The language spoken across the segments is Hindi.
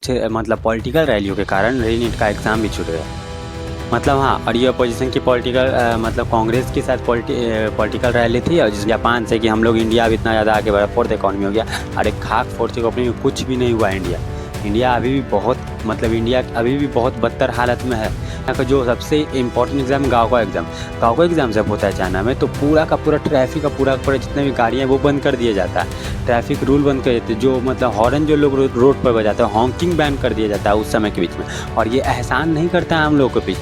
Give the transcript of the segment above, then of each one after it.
मतलब पॉलिटिकल रैलियों के कारण रीनीट का एग्ज़ाम भी छूट गया। मतलब हाँ, और ये अपोजिशन की पॉलिटिकल मतलब कांग्रेस के साथ पॉलिटिकल रैली थी, और जिस जापान से कि हम लोग इंडिया अब इतना ज़्यादा आगे बढ़ा, फोर्थ इकॉनमी हो गया। अरे खाक फोर्थ इकॉनमी में कुछ भी नहीं हुआ। इंडिया अभी भी बहुत मतलब इंडिया अभी भी बहुत बदतर हालत में है। यहाँ का जो सबसे इम्पोर्टेंट एग्ज़ाम गाँव का एग्ज़ाम जब होता है चाइना में, तो पूरा का पूरा ट्रैफिक का पूरा जितने भी गाड़ियाँ हैं वो बंद कर दिया जाता है। ट्रैफिक रूल बंद कर देते हैं। जो मतलब हॉर्न जो लोग रोड पर बजाते हैं, हॉकिंग बैन कर दिया जाता है उस समय के बीच में। और ये एहसान नहीं करता है हम लोगों के बीच,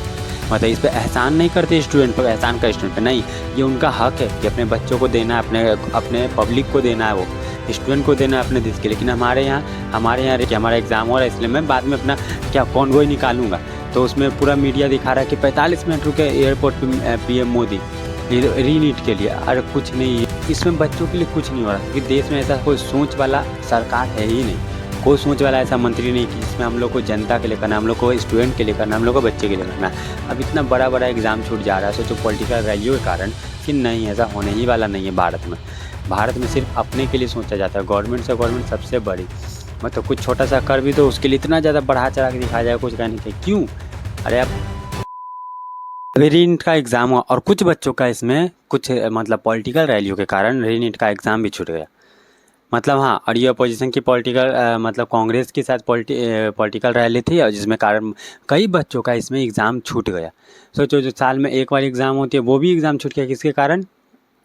मतलब इस पे एहसान नहीं करते स्टूडेंट पर, एहसान का स्टूडेंट पे नहीं। ये उनका हक है कि अपने बच्चों को देना है, अपने पब्लिक को देना है, वो स्टूडेंट को देना है अपने देश के। लेकिन हमारे यहाँ कि हमारा एग्ज़ाम हो रहा है, इसलिए मैं बाद में अपना क्या कॉन्वॉय निकालूंगा। तो उसमें पूरा मीडिया दिखा रहा है कि 45 मिनट रुके एयरपोर्ट पे पीएम मोदी रीनीट के लिए। अरे कुछ नहीं, इसमें बच्चों के लिए कुछ नहीं हो रहा, क्योंकि देश में ऐसा कोई सोच वाला सरकार है ही नहीं। कोई सोच वाला ऐसा मंत्री नहीं कि जिसमें हम लोग को जनता के लिए करना, हम लोग को स्टूडेंट के लिए करना, हम लोग को बच्चे के लिए करना। अब इतना बड़ा एग्ज़ाम छूट जा रहा है सोचो पॉलिटिकल रैलियों के कारण, कि नहीं, ऐसा होने ही वाला नहीं है। भारत में सिर्फ अपने के लिए सोचा जाता है। गवर्नमेंट से गवर्नमेंट सबसे बड़ी, मतलब कुछ छोटा सा कर भी तो उसके लिए इतना ज़्यादा बढ़ा चढ़ा के दिखाया जाए, कुछ कहने के क्यों। अरे अब रीनीट का एग्ज़ाम हुआ, और कुछ बच्चों का इसमें कुछ मतलब पॉलिटिकल रैलियों के कारण रीनीट का एग्ज़ाम भी छूट गया। मतलब हाँ, और ये अपोजिशन की पॉलिटिकल मतलब कांग्रेस के साथ पॉलिटिकल रैली थी, और जिसमें कारण कई बच्चों का इसमें एग्ज़ाम छूट गया। सोचो जो साल में एक बार एग्ज़ाम होती है वो भी एग्ज़ाम छूट गया, किसके कारण?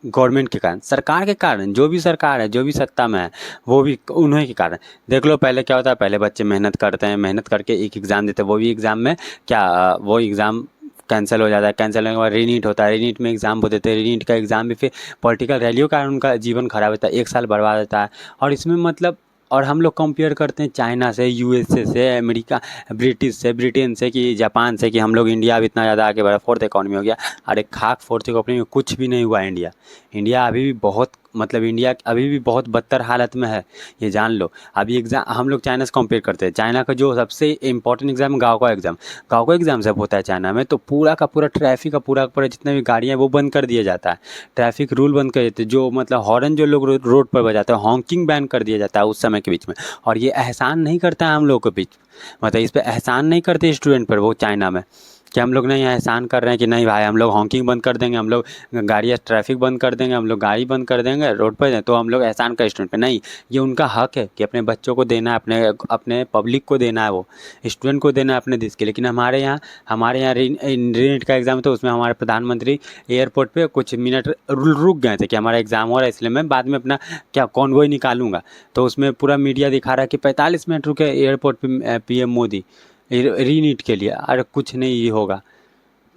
गवर्नमेंट के कारण, सरकार के कारण। जो भी सरकार है, जो भी सत्ता में है, वो भी उन्हीं के कारण। देख लो पहले क्या होता है, पहले बच्चे मेहनत करते हैं, मेहनत करके एक एग्ज़ाम देते हैं, वो भी एग्ज़ाम में क्या वो एग्ज़ाम कैंसिल हो जाता है। कैंसिल होने के बाद रीनीट होता है, रीनीट में एग्ज़ाम वो देते हैं, रीनीट का एग्ज़ाम भी फिर पॉलिटिकल रैलियों के कारण उनका जीवन खराब होता है, 1 साल बर्बाद होता है। और इसमें मतलब, और हम लोग कंपेयर करते हैं चाइना से, यूएसए से, अमेरिका, ब्रिटेन से, कि जापान से, कि हम लोग इंडिया अब इतना ज़्यादा आगे बढ़ा, फोर्थ इकॉनमी हो गया। अरे खाक फोर्थ इकॉनमी में कुछ भी नहीं हुआ। इंडिया अभी भी बहुत मतलब इंडिया अभी भी बहुत बदतर हालत में है, ये जान लो। अभी एग्ज़ाम हम लोग चाइना से कंपेयर करते हैं। चाइना का जो सबसे इम्पोर्टेंट एग्ज़ाम गाँव का एग्ज़ाम जब होता है चाइना में, तो पूरा का पूरा ट्रैफिक का पूरा जितने भी गाड़ियाँ हैं वो बंद कर दिया जाता है। ट्रैफिक रूल बंद कर देते हैं। जो मतलब हॉर्न जो लोग रोड पर बजाते हैं, हॉकिंग बैन कर दिया जाता है उस समय के बीच में। और ये एहसान नहीं करता है हम लोगों के बीच, मतलब इस पे एहसान नहीं करते स्टूडेंट पर, वो चाइना में, कि हम लोग नहीं एहसान कर रहे हैं कि नहीं भाई हम लोग हॉकिंग बंद कर देंगे, हम लोग गाड़ियाँ ट्रैफिक बंद कर देंगे, हम लोग गाड़ी बंद कर देंगे रोड पर, तो हम लोग एहसान का स्टूडेंट पे नहीं। ये उनका हक है कि अपने बच्चों को देना है, अपने पब्लिक को देना है, वो स्टूडेंट को देना है अपने देश के। लेकिन हमारे यहाँ रीनीट का एग्ज़ाम, तो उसमें हमारे प्रधानमंत्री एयरपोर्ट पे कुछ मिनट रुक गए थे कि हमारा एग्ज़ाम हो रहा है, इसलिए मैं बाद में अपना क्या कॉन्वॉय निकालूंगा। तो उसमें पूरा मीडिया दिखा रहा है कि 45 मिनट रुके एयरपोर्ट पे पीएम मोदी रीनीट के लिए। अरे कुछ नहीं होगा।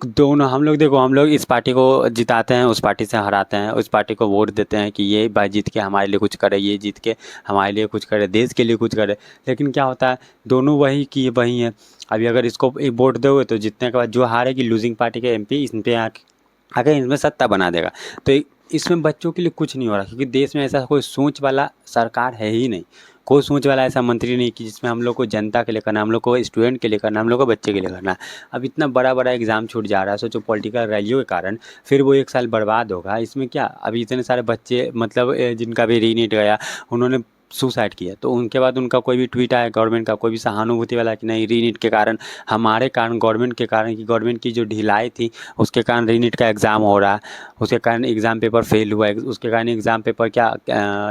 दोनों हम लोग देखो, हम लोग इस पार्टी को जिताते हैं, उस पार्टी से हराते हैं, उस पार्टी को वोट देते हैं कि ये भाई जीत के हमारे लिए कुछ करे, ये जीत के हमारे लिए कुछ करे, देश के लिए कुछ करे। लेकिन क्या होता है, दोनों वही की वही हैं। अभी अगर इसको एक वोट दोगे तो जीतने के बाद जो हारेगी लूजिंग पार्टी के एमपी, इन पे आके इसमें सत्ता बना देगा। तो इसमें बच्चों के लिए कुछ नहीं हो रहा, क्योंकि देश में ऐसा कोई सोच वाला सरकार है ही नहीं। कोई सोच वाला ऐसा मंत्री नहीं कि जिसमें हम लोग को जनता के लिए करना, हम लोग को स्टूडेंट के लिए करना, हम लोग को बच्चे के लिए करना। अब इतना बड़ा एग्ज़ाम छूट जा रहा है सोचो पॉलिटिकल रैलियों के कारण, फिर वो 1 साल बर्बाद होगा। इसमें क्या, अभी इतने सारे बच्चे मतलब जिनका भी रीनीट गया, उन्होंने सुसाइड किया, तो उनके बाद उनका कोई भी ट्वीट आया गवर्नमेंट का, कोई भी सहानुभूति वाला कि नहीं रीनीट के कारण, हमारे कारण, गवर्नमेंट के कारण, कि गवर्नमेंट की जो ढिलाई थी उसके कारण रीनीट का एग्ज़ाम हो रहा है, उसके कारण एग्ज़ाम पेपर फेल हुआ, उसके कारण एग्ज़ाम पेपर क्या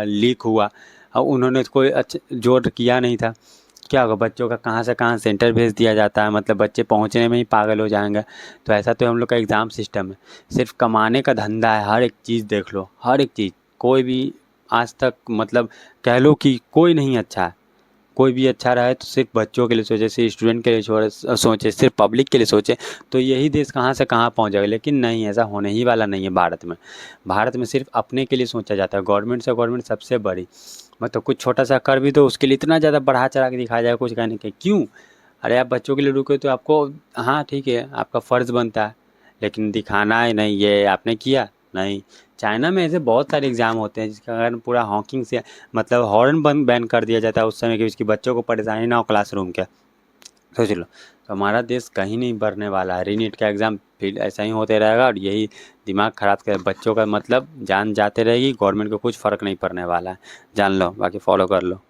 लीक हुआ। और उन्होंने कोई अच्छा जोर किया नहीं था। क्या होगा, बच्चों का कहाँ से कहाँ सेंटर भेज दिया जाता है, मतलब बच्चे पहुँचने में ही पागल हो जाएंगे। तो ऐसा तो हम लोग का एग्ज़ाम सिस्टम है, सिर्फ कमाने का धंधा है। हर एक चीज़ देख लो, हर एक चीज़, कोई भी आज तक मतलब कह लो कि कोई नहीं अच्छा है। कोई भी अच्छा रहा है तो सिर्फ बच्चों के लिए सोचे, सिर्फ स्टूडेंट के लिए सोचे, सिर्फ पब्लिक के लिए सोचे, तो यही देश कहाँ से कहाँ पहुँच जाएगा। लेकिन नहीं, ऐसा होने ही वाला नहीं है। भारत में सिर्फ अपने के लिए सोचा जाता है। गवर्नमेंट से गवर्नमेंट सबसे बड़ी, मतलब कुछ छोटा सा कर भी तो उसके लिए इतना ज़्यादा बढ़ा चढ़ा के दिखाया जाए, कुछ कहने के क्यों। अरे आप बच्चों के लिए रुके तो आपको, हाँ ठीक है, आपका फ़र्ज़ बनता है, लेकिन दिखाना है नहीं, ये आपने किया नहीं। चाइना में ऐसे बहुत सारे एग्ज़ाम होते हैं जिसके कारण पूरा हॉकिंग से मतलब हॉर्न बंद बैन कर दिया जाता है उस समय, कि उसकी बच्चों को परेशानी ना हो क्लासरूम के। सोच लो, तो हमारा देश कहीं नहीं बढ़ने वाला है। रीनीट का एग्ज़ाम फिर ऐसा ही होते रहेगा, और यही दिमाग ख़राब कर बच्चों का, मतलब जान जाते रहेगी, गवर्नमेंट को कुछ फ़र्क नहीं पड़ने वाला है। जान लो, बाकी फॉलो कर लो।